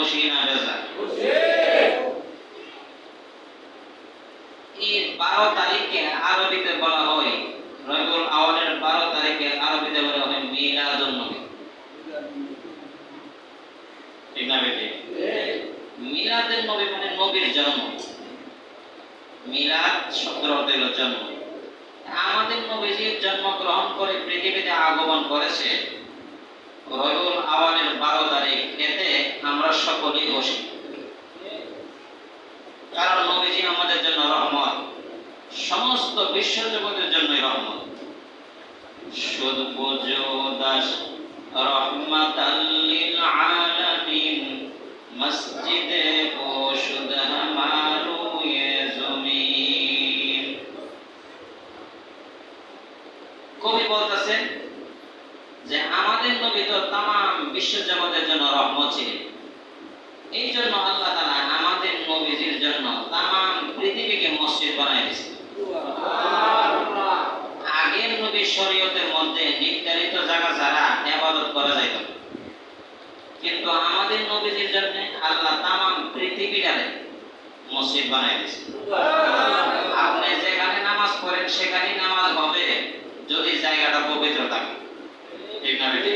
খুশি না বেজার? এই 12 তারিখকে আরবিতে বলা হয়, রবিউল আউয়ালের 12 তারিখে আরবিতে বলা হয় মিলাদুন নবী। ঠিক না বেটি? মিলাদুন নবী মানে নবীর জন্ম। মিলাদ শব্দের অর্থ হলো জন্ম। আমাদের নবীজি জন্মগ্রহণ করে পৃথিবীতে আগমন করেছে রবিউল আউয়ালের 12 তারিখ। এতে আমরা সকলেই খুশি, কারণ নবীজি আমাদের জন্য রহমত, সমস্ত বিশ্ব জগতের জন্যই রহমত। শুধু বুঝো দাস রহমাতাল লিল আলামিন, মসজিদে ও শুধ হামারো ইয়ে জমিন। কবি বলতেছেন যে আমাদের নবী তো তামাম বিশ্ব জগতের জন্য রহমত ছিলেন। এই জন্য আল্লাহ তাআলা আমাদের নবীজির জন্য তামাম পৃথিবীকে মসজিদ বানায় দিয়েছেন। আগের নবী শরীয়তের মধ্যে নির্ধারিত জায়গা ছাড়া ইবাদত করা যাইত না, কিন্তু আমাদের নবীজির জন্য আল্লাহ তামাম পৃথিবীটারে মসজিদ বানায় দিয়েছেন। আপনি যেখানে নামাজ পড়েন সেখানেই নামাজ হবে, যদি জায়গাটা পবিত্র থাকে। ঠিক না বেটি?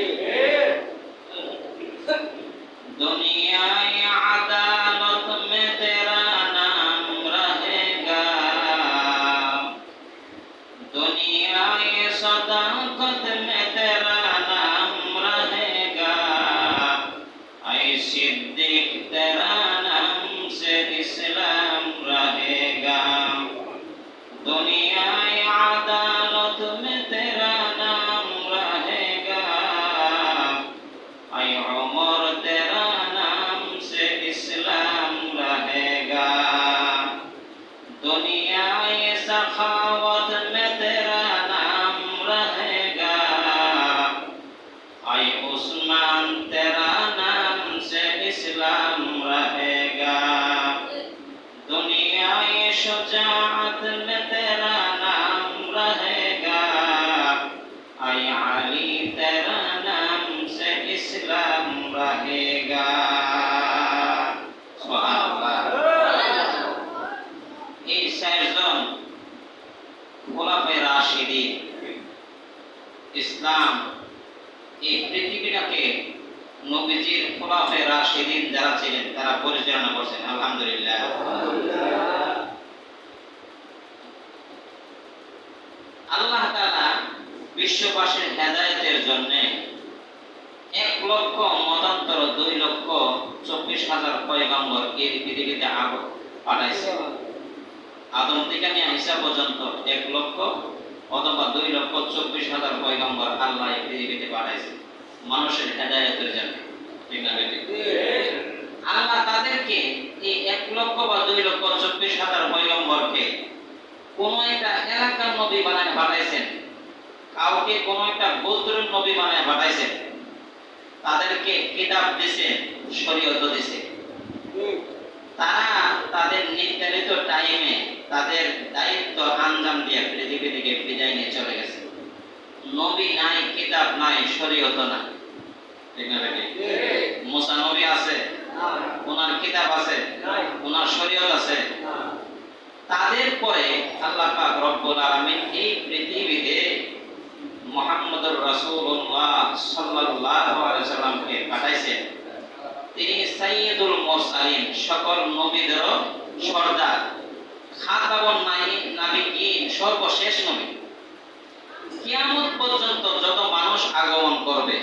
দুনিয়ায় আদালত মে তেরা নাম রহেগা, দুনিয়ায় সদাকত মে তেরা নাম রহেগা, আই সিদ্দিক তেরা নাম সে ইসলাম রহেগা। দুনিয়ায় আদালত মে তেরা নাম রহেগা, আই উমর তেরা নাম সে ইসলাম রহেগা। দুনিয়ায় সখাওয়াত মে তেরা নাম রহেগা, আই উসমান তেরা নাম সে ইসলাম রহেগা। দুনিয়ায় শুজাআত মে তেরা নাম রহেগা, আই আলী তেরা নাম সে ইসলাম রহেগা। সুবহানাল্লাহ। এই চারজন খোলাফায়ে রাশিদিন ইসলাম এই পৃথিবীটাকে নবীজির খোলাফায়ে রাশিদিন যারা ছিলেন তারা পরিচালনা করছেন। আলহামদুলিল্লাহ। আল্লাহ তাআলা বিশ্ববাসীর হেদায়েতের জন্য 1 লক্ষ মতান্তর 2 লক্ষ 24,000 পয়গম্বর এই পৃথিবীতে পাঠাইছে। আদম থেকে নিয়ে ঈসা পর্যন্ত 1 লক্ষ অথবা 2 লক্ষ 24,000 পয়গম্বর আল্লাহ এই পৃথিবীতে পাঠাইছে মানুষের হেদায়েতের জন্য। ঠিক না বেটি? আল্লাহ তাদেরকে এই 1 লক্ষ বা 2 লক্ষ 24,000 পয়গম্বরকে কোন একটা এলাকার নবী বানায় পাঠাইছেন, কাউকে কোন একটা গোত্রের নবী বানায় পাঠাইছেন, তাদেরকে কিতাব দিয়েছেন, শরীয়ত দিয়েছেন। তারা তাদের নির্ধারিত টাইমে তাদের দায়িত্ব আঞ্জাম দিয়ে পৃথিবী থেকে বিদায় নিয়ে চলে গেছে। নবী নাই, কিতাব নাই, শরীয়ত নাই। ঠিক না বেটি? মুসা নবী আছে, ওনার কিতাব আছে, ওনার শরীয়ত আছে। তাদের পরে আল্লাহ পাক রব্বুল আলামিন এই পৃথিবীতে মুহাম্মদুর রাসূলুল্লাহ সাল্লাল্লাহু আলাইহি সাল্লামকে পাঠাইছেন। তিনি সাইয়্যিদুল মুরসালিন, সকল নবীদের সর্দার, খাতামুন নাবিয়্যিন, সর্বশেষ নবী। কিয়ামত পর্যন্ত যত মানুষ আগমন করবে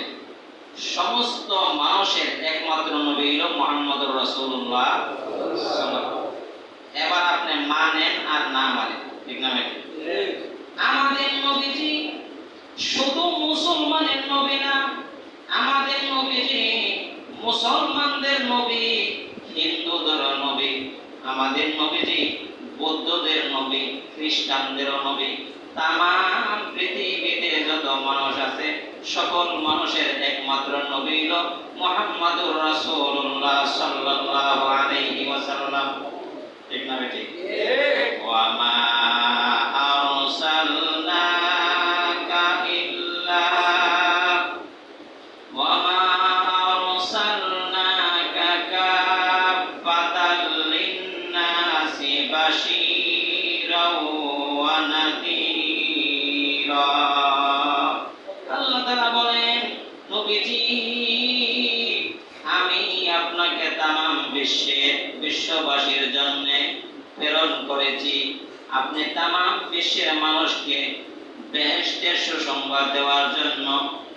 সমস্ত মানুষের একমাত্র নবী হলো মুহাম্মদুর রাসূলুল্লাহ সাল্লাল্লাহু। এবার আপনি মানেন আর না মানেন। ঠিক না বেটি? আমাদের নবীজি শুধু মুসলমানের নবী না, আমাদের নবীজি মুসলমানদের নবী, হিন্দুদের নবী, আমাদের নবীজি বৌদ্ধদের নবী, খ্রিস্টানদের নবী। তামাম পৃথিবীতে যত মানুষ আছে সকল মানুষের একমাত্র নবী হলো মুহাম্মদুর রাসূলুল্লাহ সাল্লাল্লাহু আলাইহি ওয়াসাল্লাম। ঠিক না বেটি? ওয়া মা আরসালনাকা ইল্লা ওয়া মা আরসালনাকা বাশীরাও ওয়া নাযীরা। আল্লাহ তাআলা বলেন, নবীজি আমি আপনাকে তামাম বিশ্ববাসীর জন্য প্রেরণ করেছি। আপনি তামাম বিশ্বের মানুষকে বেহেশতের সুসংবাদ দেওয়ার জন্য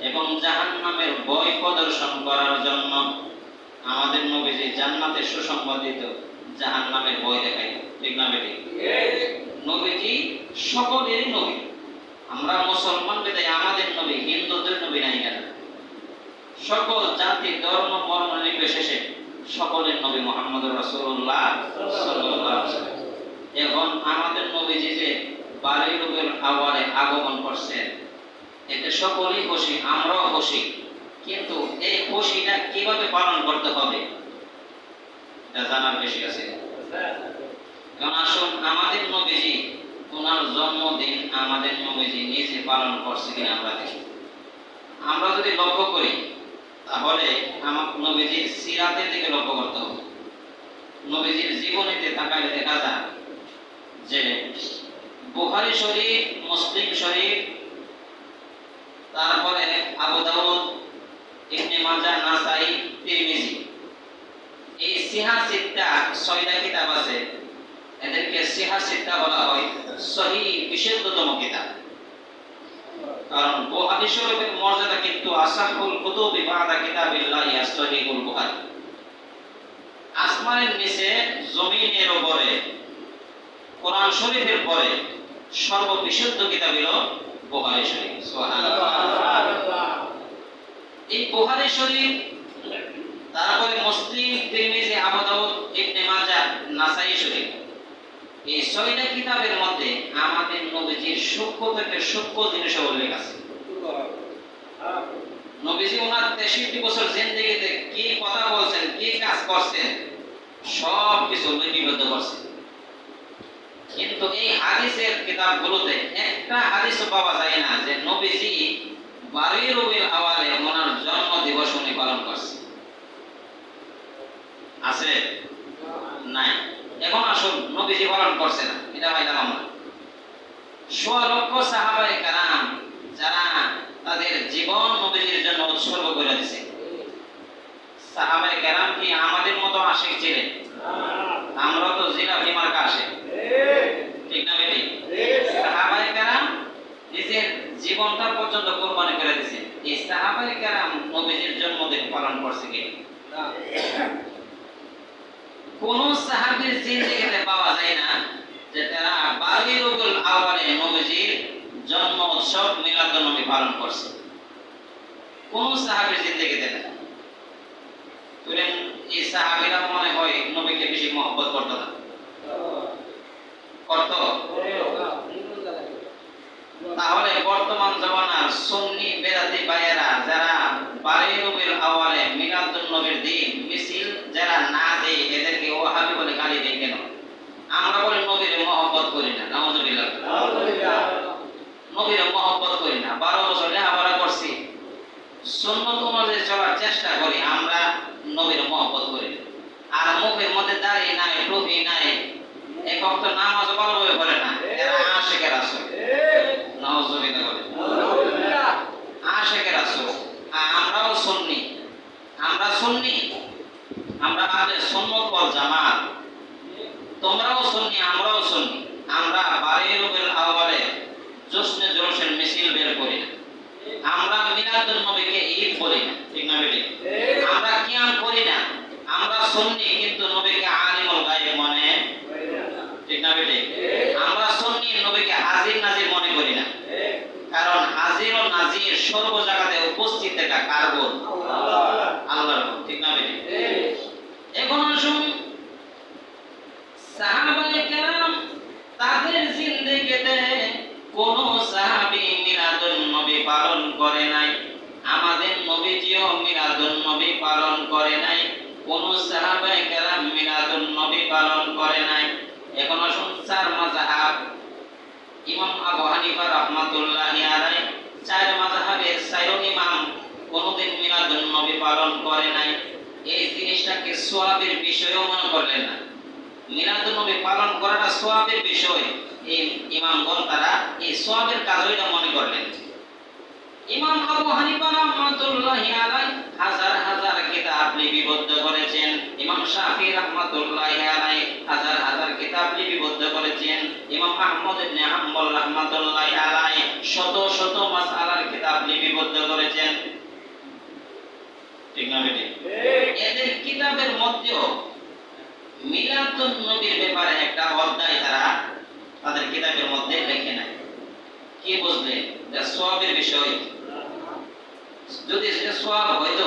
এবং জাহান্নামের ভয় প্রদর্শন করার জন্য। আমাদের নবীজি জান্নাতের সুসংবাদ দিত, জাহান্নামের ভয় দেখাইত। ঠিক না বেটি? নবীজি সকলেরই নবী। আমরা মুসলমান বিধায় আমাদের নবী, হিন্দুদের নবী নাই কেন? সকল জাতি ধর্ম বর্ণ নির্বিশেষে সকলের নবী মুহাম্মদুর রাসূলুল্লাহ সাল্লাল্লাহু আলাইহি ওয়াসাল্লাম। এখন আমাদের নবীজি যে 12 রবিউল আউয়ালে আগমন করছেন, এতে সকলেই খুশি, আমরাও খুশি। কিন্তু এই খুশিটা কিভাবে পালন করতে হবে এটা জানার বেশি আছে। কারণ আসুন আমাদের নবীজি ওনার জন্মদিন আমাদের নবীজি নিজে পালন করছে কিনা আমরা দেখি। আমরা যদি লক্ষ্য করি তাহলে আমার নবীজির সিরাতের দিকে লক্ষ্য করতে হবে। নবীজির জীবনীতে তাকালে দেখা যায় যে বুখারী শরীফ, মুসলিম শরীফ, তারপরে আবু দাউদ, ইবনে মাজাহ, নাসাই, তিরমিজি, এই সিহা সিত্তা 6টা কিতাব আছে। এদেরকে সিহা সিত্তা বলা হয়, সহিহ বিশুদ্ধতম কিতাব। কারণ বুখারী শরীফের মর্যাদা কিন্তু আসাহুল কুতুবি বাদা কিতাবিল্লাহি সহিহুল বুখারী। আসমানের নিচে জমিনের উপরে কোরআন শরীফের পরে সর্ববিশুদ্ধ কিতাব হলো বুখারী শরীফ। সুবহানাল্লাহ। এই বুখারী শরীফ, তারপরে মুসলিম, তিরমিজি, আবু দাউদ, ইবনে মাজাহ, নাসাই শরীফ, এই 6টা কিতাবের মধ্যে আমাদের নবীজির সূক্ষ্ম থেকে সূক্ষ্ম জিনিস উল্লেখ আছে। নবীজি ওনার 63 বছর জিন্দেগিতে কি কথা বলছেন, কি কাজ করছেন, সব কিছু লিপিবদ্ধ করছেন। কিন্তু এই হাদিসের কিতাবগুলোতে একটা হাদিসও পাওয়া যায় না যে নবীজি 12 রবিউল আউয়ালে ওনার জন্ম দিবস উনি পালন করছে। আছে? নাই। এখন আসুন নবীজি পালন করছে না, এটা পাইলাম আমরা। 100 লক্ষ সাহাবায়ে কেরাম যারা তাদের জীবন নবীজির জন্য উৎসর্গ করে দিয়েছে। সাহাবায়ে কেরাম কি আমাদের মতো আশিক ছিলেন? আমরা তো জিলাপি মার্কা আশিক। ঠিক না বেটি? সাহাবায়ে কেরাম নিজের জীবনটা পর্যন্ত কুরবানি করে দিয়েছেন। এই সাহাবায়ে কেরাম নবীজির জন্মদিন পালন করছে কি? কোন সাহাবীর জিন্দেগিতে পাওয়া যায় না যে তারা 12 রবিউল আউয়ালে নবীজির জন্ম উৎসব মিলাদুন নবী পালন করছে। কোন সাহাবীর জিন্দেগিতে না। তুলেন এই সাহাবীরা মনে হয় নবীকে বেশি মহব্বত করত না? করত? তাহলে বর্তমান জমানার সুন্নি বেদাতি ভাইয়েরা যারা 12 রবিউল আউয়ালে মিলাদুন নবীর দিন মিছিল যারা না দেয়, এদেরকে ওয়াহাবি বলে গালি দেয় কেন? আমরা বলি নবীর মহব্বত করি না। নাউযুবিল্লাহ। নবীর মহব্বত করি না। 12 বছর লেখাপড়া করছি, সুন্নত অনুযায়ী চলার চেষ্টা করি, আমরা নবীর মহব্বত করি না। আর মুখের মধ্যে দাড়ি নাই, টুপি নাই, এক ওয়াক্ত নামাজ ভালোভাবে পড়ে না, এরা আশিকের রাসূল। নাউযুবিল্লাহ বলে। আশিকের রাসূল। আমরাও সুন্নি, আমরা আহলে সুন্নাত ওয়াল জামাত। তোমরাও সুন্নি, আমরাও সুন্নি। আমরা 12 রবিউল আউয়ালে জশ্নে জুলুসের মিছিল বের করি না। আমরা মিলাদুন নবীকে ঈদ বলি না। ঠিক না বেটি? আমরা কিয়াম করি না। আমরা সুন্নি কিন্তু নবীকে আলিমুল গায়ব মনে করি না। ঠিক না বেটি? আমরা সুন্নি, নবীকে হাজির নাজির মনে করি না। কারণ হাজির ও নাজির সর্ব জায়গাতে উপস্থিত থাকা কার গুণ? আল্লাহর গুণ। ঠিক না বেটি? এখন আসুন সাহাবায়ে কেরাম তাদের জিন্দেগিতে কোন সাহাবী মিলাদুন নবী পালন করে নাই। আমাদের নবীজিও মিলাদুন নবী পালন করে নাই। কোন সাহাবায়ে কেরাম মিলাদুন নবী পালন করে নাই। এখন আসুন চার মাযহাব, ইমাম আবু হানিফা রাহমাতুল্লাহি আলাইহি, চার মাযহাবের চার ইমাম কোনদিন মিলাদুন নবী পালন করে নাই। এই জিনিসটাকে সওয়াবের বিষয়ও মনে করলেন না। মিলাদুন নবী পালন করাটা সওয়াবের বিষয়। এই ইমামগণ তারা এই সওয়াবের কাজটা মনে করলেন। ইমাম আবু হানিফা রাহমাতুল্লাহি আলাইহি হাজার হাজার কিতাব লিপিবদ্ধ করেছেন। ইমাম শাফি রাহমাতুল্লাহি আলাইহি হাজার হাজার কিতাব লিপিবদ্ধ করেছেন। ইমাম আহমদ ইবনে হাম্বল রাহমাতুল্লাহি আলাইহি শত শত মাসআলার কিতাব লিপিবদ্ধ করেছেন। ঠিক না বেটি? এদের কিতাবের মধ্যেও মিলাদুন নবীর ব্যাপারে একটা অধ্যায় তারা তাদের কিতাবের মধ্যে লিখে নাই। কি বুঝলে? যে সওয়াবের বিষয়। যদি সেটা সওয়াব হইতো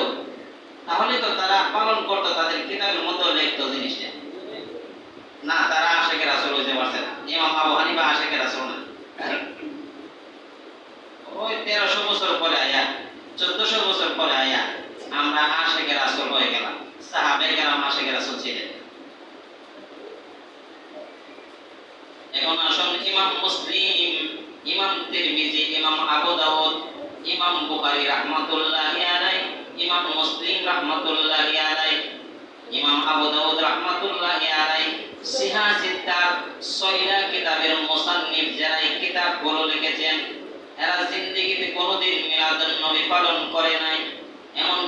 তাহলে তো তারা পালন করতো, তাদের কিতাবের মধ্যে লিখতো জিনিসটা। না, তারা আশিকে রাসূল হইতে পারছে না। ইমাম আবু হানিফা আশিকে রাসূল না। ওই 1300 বছর পরে আয়া, 1400 বছর পরে আয়া আমরা আশিকে রাসূল হয়ে গেলাম। সাহাবায়ে কেরাম আশিকে রাসূল ছিলেন। এখন আসুন ইমাম মুসলিম, ইমাম তিরমিজি, ইমাম আবু দাউদ, ইমাম বুখারী রাহমাতুল্লাহি আলাইহি, ইমাম মুসলিম রাহমাতুল্লাহি আলাইহি, ইমাম আবু দাউদ রাহমাতুল্লাহি আলাইহি সিহা সিত্তার ছয়টা কিতাবের মুসান্নিফ যারা এই কিতাবগুলো লিখেছেন, এরা জিন্দেগিতে কোনোদিন মিলাদুন নবী পালন করে নাই। এমন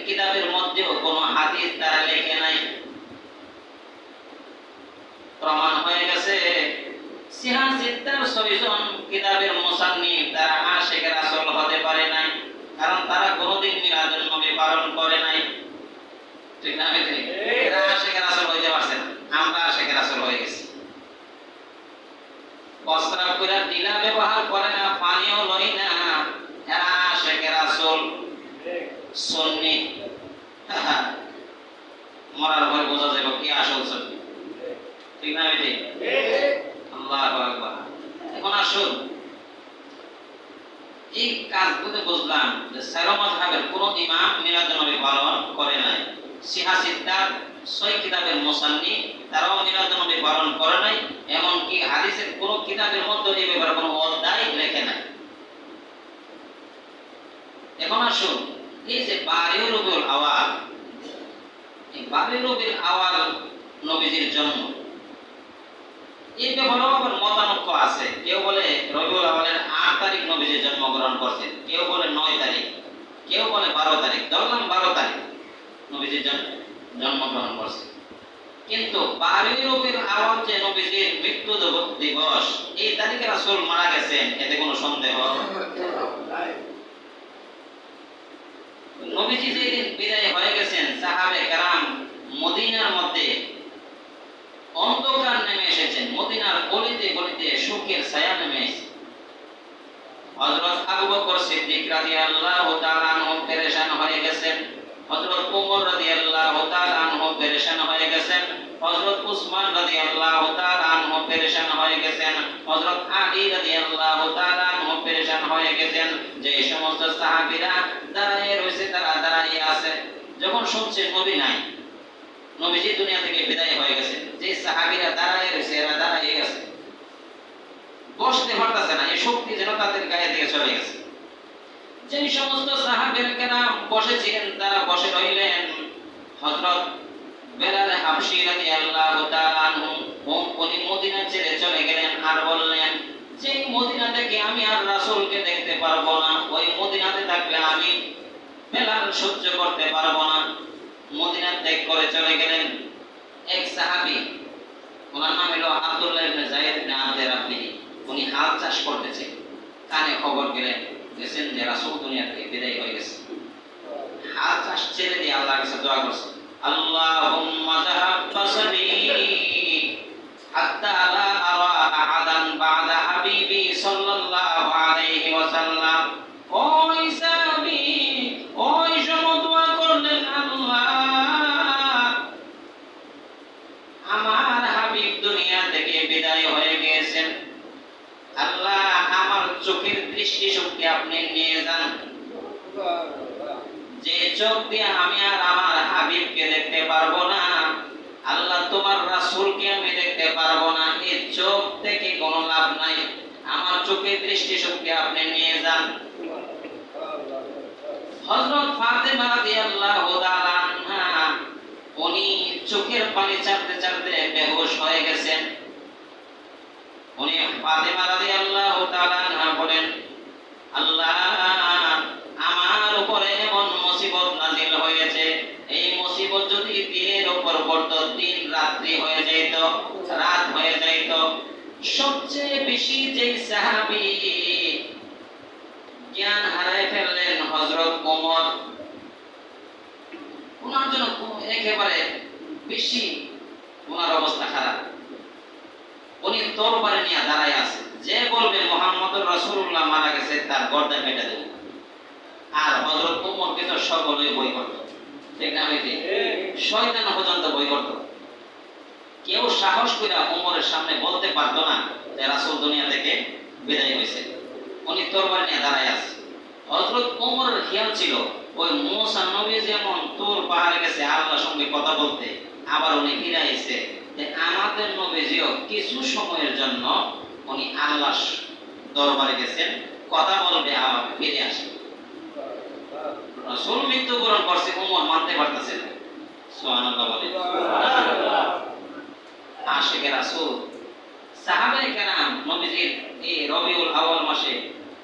কিতাবের মধ্যেও কোনো হাদিস তারা লেখে নাই। প্রমাণ হয়ে গেছে সিহা সিত্তার ছয়জন কিতাবের মুসান্নিফ তারা আশিকে রাসূল হতে পারে নাই, কারণ তারা কোনোদিন মিলাদুন নবী পালন করে নাই। ঠিক না বেটি? এরা আশিকে রাসূল হইতে পারছে না, আমরা আশিকে রাসূল হয়ে গেছি। প্রস্রাব করে দিলা ব্যবহার করে না, পানিও লই না, এরা আশিকে রাসূল সুন্নি। মরার পর বোঝা যাবে কি আসল সুন্নি। ঠিক না বেটি? আল্লাহু আকবার। এখন আসুন এই কাজগুলো বুঝলাম যে সারা মাযহাবের কোন ইমাম মিলাদুন নবী পালন করে নাই। সিহা সিত্তার 6 কিতাবের মুসান্নিফ তারাও মিলাদুন নবী পালন করে নাই। এমনকি হাদিসের কোন কিতাবের মধ্যে এই ব্যাপারে কোনো অধ্যায় লেখে নাই। এখন আসুন এই যে বারিউল রবিউল আওয়াল, এই বারিউল রবিউল আওয়াল নবীজির জন্ম, এই ব্যাপারেও আবার মতানৈক্য আছে। কেউ বলে রবিউল আওয়ালের 8 তারিখ নবীজি জন্মগ্রহণ করছেন, কেউ বলে 9 তারিখ, কেউ বলে 12 তারিখ। ধরলাম 12 তারিখ নবীজি জন্মগ্রহণ করছেন। কিন্তু বারিউল রবিউল আওয়াল যে নবীজির মৃত্যু দিবস, এই তারিখে রাসূল মারা গেছেন, এতে কোনো সন্দেহ নাই। নবীজি যেদিন বিদায় হয়ে গেছেন, সাহাবে কেরাম মদিনার মধ্যে অন্ধকার নেমে এসেছেন। মদিনার গলিতে গলিতে শোকের ছায়া নেমে এসেছে। হযরত আবু বকর সিদ্দিক রাদিয়াল্লাহু তাআলা আনহু পেরেশান হয়ে গেছেন। হযরত ওমর রাদিয়াল্লাহু তাআলা আনহু পেরেশান হয়ে গেছেন। হযরত উসমান রাদিয়াল্লাহু তাআলা আনহু পেরেশান হয়ে গেছেন। হযরত আলী রাদিয়াল্লাহু তাআলা আনহু পেরেশান হয়ে গেছেন। যে সমস্ত সাহাবীরা দাঁড়িয়ে রয়েছে তারা দাঁড়িয়ে আছে। যখন শুনছে নবী নাই, নবীজি দুনিয়া থেকে বিদায় হয়ে গেছে, যে সাহাবীরা দাঁড়িয়ে রয়েছে এরা দাঁড়িয়ে গেছে, বসতে পারতেছে না, এই শক্তি যেন তাদের গায়ে থেকে চলে গেছে। যে সমস্ত সাহাবীরা কেরাম বসেছিলেন তারা বসে রইলেন। হযরত বেলাল হাবশী রাদিয়াল্লাহু তাআলা আনহু উনি মদিনা ছেড়ে চলে গেলেন আর বললেন যে মদিনা থেকে আমি আর রাসূলকে দেখতে পারবো না, ওই মদিনাতে থাকলে আমি বেলাল সহ্য করতে পারবো না। মদিনা ত্যাগ করে চলে গেলেন। এক সাহাবী, ওনার নাম হলো আব্দুল্লাহ ইবনে যায়েদ ইবনে আবদ রাব্বি, উনি হাল চাষ করতেছেন। কানে খবর গেলেন দেখেন যে রাসূল দুনিয়া থেকে বিদায় হয়ে গেছে। হাল চাষ ছেড়ে দিয়ে আল্লাহর কাছে দোয়া করছেন, আল্লাহুম্মা যাহাব বাসরি হাত্তা লা আরা আহাদান বা'দা হাবিবি সাল্লাল্লাহু আলাইহি ওয়াসাল্লাম। ওই সাহাবী ওই সময় দোয়া করলেন, আল্লাহ আমার হাবিব দুনিয়া থেকে বিদায় হয়ে গেছেন, আল্লাহ আমার চোখের দৃষ্টি শক্তি আপনি নিয়ে যান। যে চোখ দিয়ে আমি আর আমার হাবিবকে দেখতে পারবো না, আল্লাহ তোমার রাসূলকে আমি দেখতে পারবো না, এই চোখ থেকে কোনো লাভ নাই, আমার চোখের দৃষ্টি শক্তি আপনি নিয়ে যান। হযরত ফাতেমা রাদিয়াল্লাহু তাআলা আনহা উনি চোখের পানি চাপতে চাপতে বেহুশ হয়ে গেছেন। উনি ফাতেমা রাদিয়াল্লাহু তাআলা আনহা বলেন, আল্লাহ, আমার উপরে এমন মুসিবত নাজিল হয়েছে, এই মুসিবত যদি দিনের উপর পড়তো, দিন রাত্রি হয়ে যাইত, রাত হয়ে যাইত। সবচেয়ে বেশি যে সাহাবী জ্ঞান হারায় ফেললেন হযরত ওমর। ওনার জন্য একেবারে বেশি ওনার অবস্থা খারাপ। উনি তরবারি নিয়ে দাঁড়ায় আছে, যে বলবে মুহাম্মদুর রাসূলুল্লাহ মারা গেছে তার গর্দান কেটে দেব। আর হযরত ওমরকে তো সকলেই বই করত, ঠিক না? হইতে শয়তান পর্যন্ত বই করত। কেউ সাহস করে ওমরের সামনে বলতে পারতো না যে রাসূল দুনিয়া থেকে বিদায় হয়েছে। উনি তরবারি নিয়ে দাঁড়ায় আছে। হযরত ওমরের খেয়াল ছিল ওই মুসা নবী যেমন তুর পাহাড়ে গেছে আল্লাহর সঙ্গে কথা বলতে, আবার উনি ফিরে আইছে যে আমাদের নবীজিও কিছু সময়ের জন্য উনি আল্লাহর দরবারে গেছেন, কথা বলবে, আবার ফিরে আসে। রাসূল মৃত্যুবরণ করছে, ওমর মানতে পারতেছে না। সুবহানাল্লাহ বলে। আশিকে রাসূল সাহাবায়ে কেরাম নবীজির এই রবিউল আউয়াল মাসে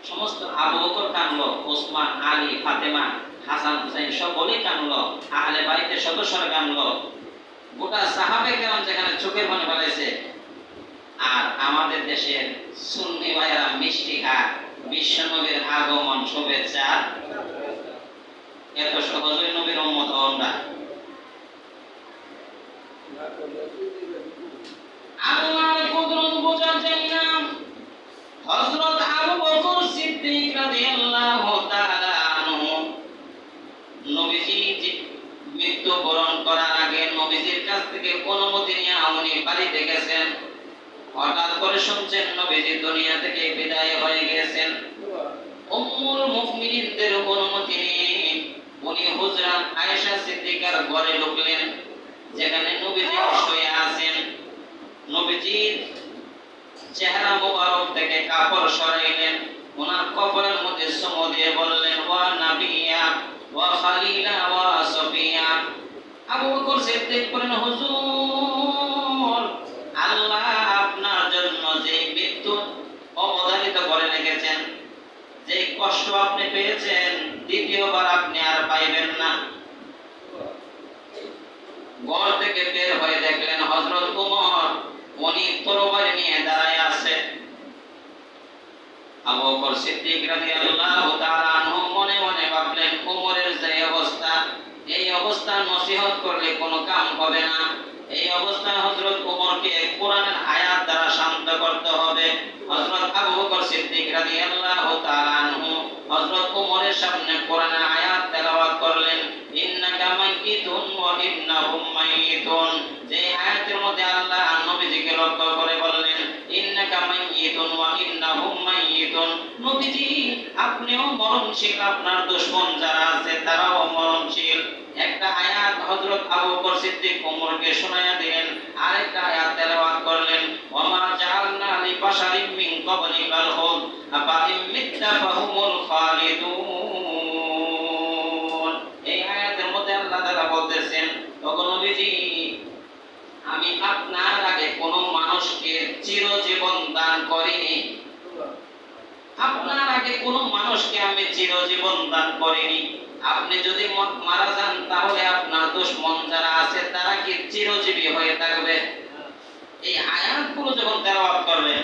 সমস্ত আবু বকর কানলো, ওসমান, আলী, ফাতেমা, হাসান, হুসাইন সকলেই কানলো, আহলে বাইতের সদস্যরা কানলো, গোটা সাহাবায়ে কেরাম যেখানে চোখের পানি ফেলাইছে। আর আমাদের দেশের সুন্নি ভাইয়েরা মিষ্টি খায়, বিশ্ব নবীর আগমন শুভেচ্ছা, এত সহজে নবীর উম্মত আমরা। আল্লাহর কুদরত বোঝা যায় না। হযরত আবু বকর সিদ্দিক রাদিয়াল্লাহু তাআলা আনহু নবীজি মৃত্যুবরণ করার আগে নবীজির কাছ থেকে অনুমতি নিয়ে উনি বাড়িতে গেছেন। হঠাৎ করে শুনছেন নবীজি দুনিয়া থেকে বিদায় হয়ে গেছেন। উম্মুল মুমিনিনদের অনুমতি নিয়ে উনি হুজরা আয়েশা সিদ্দিকার ঘরে ঢুকলেন, যেখানে নবীজি শুয়ে আছেন। নবীজির চেহারা মোবারক থেকে কাপড় সরাইলেন, ওনার কপালের মধ্যে চুমু দিয়ে বললেন, ওয়া নাবিয়া ওয়া খালিলা ওয়া সফিয়া। আবু বকর সিদ্দিক বলেন, হুজুর, আল্লাহ আপনার জন্য যে মৃত্যু অবধারিত করে রেখেছেন, যে কষ্ট আপনি পেয়েছেন, দ্বিতীয়বার আপনি আর পাইবেন না। ঘর থেকে বের হয়ে দেখলেন হযরত ওমর উনি তরবারি নিয়ে দাঁড়ায় আছে। আবু বকর সিদ্দিক রাদিয়াল্লাহু তাআলা আনহু মনে মনে ভাবলেন, ওমরের যে অবস্থা, এই অবস্থা নসিহত করলে কোনো কাম হবে না। এই অবস্থায় হযরত ওমরকে কোরআনের আয়াত দ্বারা শান্ত করতে হবে। হযরত আবু বকর সিদ্দিক রাদিয়াল্লাহু তাআলা আনহু হযরত ওমরের সামনে কোরআনের আয়াত তেলাওয়াত করলেন, ইন্নাকা মাইয়িতুন ওয়া ইন্নাহুম মাইয়িতুন। যে আয়াতের মধ্যে আল্লাহ নবীজিকে লক্ষ্য করে বললেন, ইন্নাকা মাইয়িতুন ওয়া ইন্নাহুম মাইয়িতুন, নবীজি আপনিও মরণশীল, আপনার দুশমন যারা আছে তারাও মরণশীল। একটা আয়াত হযরত আবু বকর সিদ্দিক ওমরকে শোনায়া দিলেন, আরেকটা আয়াত তেলাওয়াত করলেন, ওয়া মা জাআলনা লিবাশারিন মিন ক্বাবলিকাল খুলদ আফা ইম মিত্তা ফাহুমুল খালিদুন। এই আয়াতের মধ্যে আল্লাহ তাআলা বলতেছেন, ওগো নবীজি, আমি আপনার আগে কোন মানুষকে চিরজীবন দান করিনি। আপনার আগে কোন মানুষকে আমি চিরজীবন দান করিনি। আপনি যদি মারা যান তাহলে আপনার দুশমন যারা আছে তারা কি চিরজীবী হয়ে থাকবে? এই আয়াতগুলো যখন তেলাওয়াত করলেন,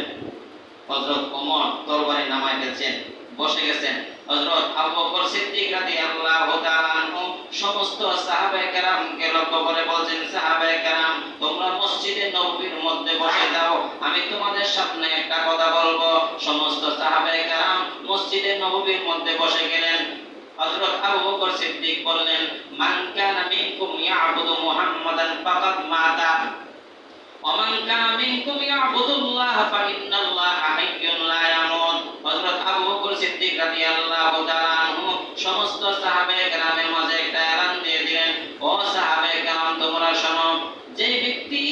হযরত ওমর তরবারি নামায় ফেলছেন, বসে গেছেন। হযরত আবু বকর সিদ্দিক রাদিয়াল্লাহু তাআলা আনহু সমস্ত সাহাবায়ে কেরামকে লক্ষ্য করে বলছেন, সাহাবায়ে কেরাম তোমরা মসজিদে নববীর মধ্যে বসে যাও, আমি তোমাদের সামনে একটা কথা বলবো। সমস্ত সাহাবায়ে কেরাম মসজিদে নববীর মধ্যে বসে গেলেন। হযরত আবু বকর সিদ্দিক বললেন, মান কানা মিনকুম ইয়াবুদু মুহাম্মাদান ফাকাদ মাতা ওয়া মান কানা মিনকুম ইয়াবুদুল্লাহ ফাইন্নাল্লাহা হাইয়্যুন লা ইয়ামুত। হযরত আবু বকর সিদ্দিক রাদিয়াল্লাহু তাআলা আনহু সমস্ত সাহাবায়ে কেরামের মাঝে একটা এলান দিয়ে দিলেন, ও সাহাবায়ে কেরাম তোমরা শোনো, যে ব্যক্তি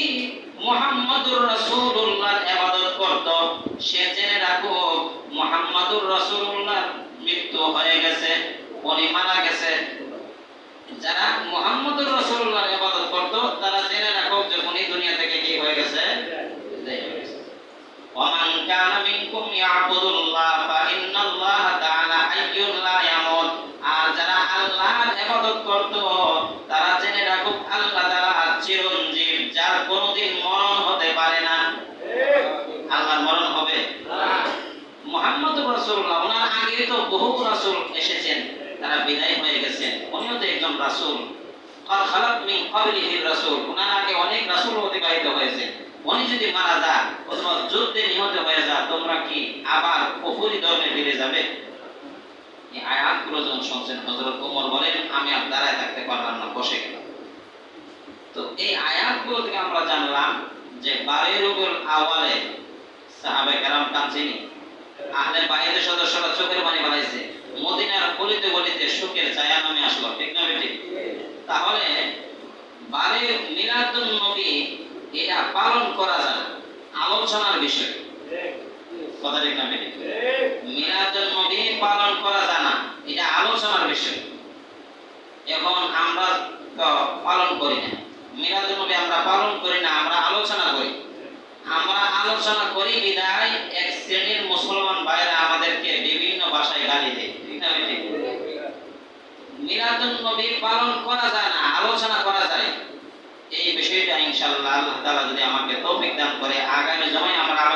মুহাম্মাদুর রাসূলুল্লাহর ইবাদত করত সে জেনে রাখুক মুহাম্মাদুর রাসূলুল্লাহর মৃত্যু হয়ে গেছে, উনি মারা গেছে। যারা মুহাম্মাদুর রাসূলুল্লাহর ইবাদত করত তারা জেনে উনি দুনিয়া থেকে কি হয়ে গেছে, বিদায় হয়ে গেছে। ওয়ামান কানা মিনকুম ইয়াবুদুল্লাহ ফাইন্নাল্লাহ তাআলা হাইয়্যুন লা ইয়ামুত। আর যারা আল্লাহর ইবাদত করত তারা জেনে রাখুক আল্লাহ তাআলা চিরঞ্জীব, যার কোনোদিন মরণ হতে পারে না। আল্লাহর মরণ হবে না। মুহাম্মদুর রাসূলুল্লাহ, ওনার আগে তো বহু রাসূল এসেছেন, তারা বিদায় হয়ে গেছেন, উনিও তো একজন রাসূল। قد خلت من قبله الرسول, ওনার আগে অনেক রাসূল অতিবাহিত হয়েছে। উনি যদি মারা যান অথবা যুদ্ধে নিহত হয়ে যান, তোমরা কি আবার কুফরি ধর্মে ফিরে যাবে? এই আয়াতগুলো যখন শুনছেন হযরত ওমর বলেন, আমি আর দাঁড়ায় থাকতে পারলাম না, বসে গেলাম। তো এই আয়াতগুলো থেকে আমরা জানলাম যে 12 রবিউল আউয়ালে সাহাবায়ে কেরাম কাঁদছেন, আহলে বাইতের সদস্যরা চোখের পানি ফেলাইছে, মদিনার গলিতে গলিতে সুখের ছায়া নামে আসলো, ঠিক না বেঠিক? তাহলে 12 মিলাদুন নবী এটা পালন করা যায়, আলোচনার বিষয়, কথা ঠিক না বেঠিক? মিলাদুন নবী পালন করা যায় না, এটা আলোচনার বিষয়। এখন আমরা তো পালন করি না মিলাদুন নবী, আমরা পালন করি না, আমরা আলোচনা করি। আমরা আলোচনা করি বিদায় এক শ্রেণীর মুসলমান ভাইরা আমাদেরকে বিভিন্ন ভাষায় গালি দেয়, ঠিক না বেঠিক? মিলাদুন নবী পালন করা যায় না, আলোচনা করা যায়। এই বিষয়টা ইনশাআল্লাহ আল্লাহ তাআলা যদি আমাকে তৌফিক দান করে আগামী জমায় আমরা